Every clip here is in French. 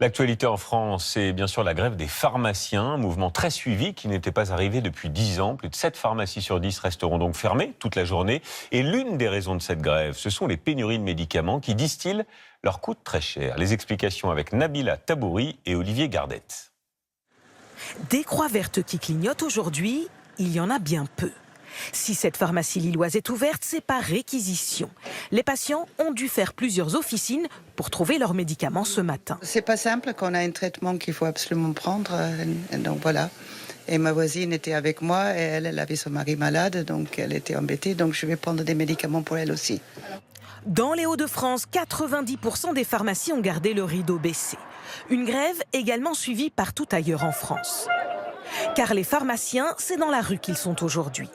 L'actualité en France, c'est bien sûr la grève des pharmaciens, un mouvement très suivi qui n'était pas arrivé depuis 10 ans. Plus de 7 pharmacies sur 10 resteront donc fermées toute la journée. Et l'une des raisons de cette grève, ce sont les pénuries de médicaments qui, disent-ils, leur coûtent très cher. Les explications avec Nabila Tabouri et Olivier Gardette. Des croix vertes qui clignotent aujourd'hui, il y en a bien peu. Si cette pharmacie lilloise est ouverte, c'est par réquisition. Les patients ont dû faire plusieurs officines pour trouver leurs médicaments ce matin. C'est pas simple quand on a un traitement qu'il faut absolument prendre. Donc voilà. Et ma voisine était avec moi et elle avait son mari malade, donc elle était embêtée. Donc je vais prendre des médicaments pour elle aussi. Dans les Hauts-de-France, 90% des pharmacies ont gardé le rideau baissé. Une grève également suivie partout ailleurs en France. Car les pharmaciens, c'est dans la rue qu'ils sont aujourd'hui.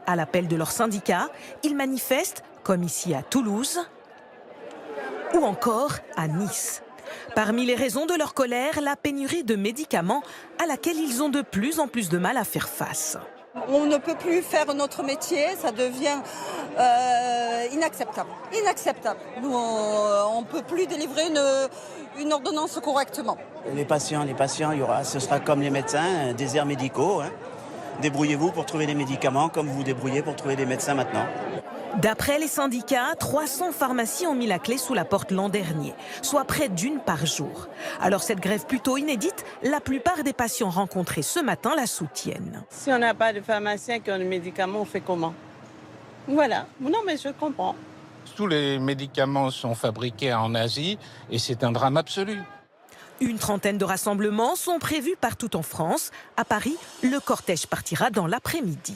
À l'appel de leur syndicat, ils manifestent, comme ici à Toulouse ou encore à Nice. Parmi les raisons de leur colère, la pénurie de médicaments à laquelle ils ont de plus en plus de mal à faire face. On ne peut plus faire notre métier, ça devient inacceptable. Inacceptable. Nous, on ne peut plus délivrer une ordonnance correctement. Les patients, ce sera comme les médecins, déserts médicaux. Débrouillez-vous pour trouver des médicaments comme vous vous débrouillez pour trouver des médecins maintenant. D'après les syndicats, 300 pharmacies ont mis la clé sous la porte l'an dernier, soit près d'une par jour. Alors cette grève plutôt inédite, la plupart des patients rencontrés ce matin la soutiennent. Si on n'a pas de pharmaciens qui ont des médicaments, on fait comment? Voilà. Non mais je comprends. Tous les médicaments sont fabriqués en Asie et c'est un drame absolu. Une trentaine de rassemblements sont prévus partout en France. À Paris, le cortège partira dans l'après-midi.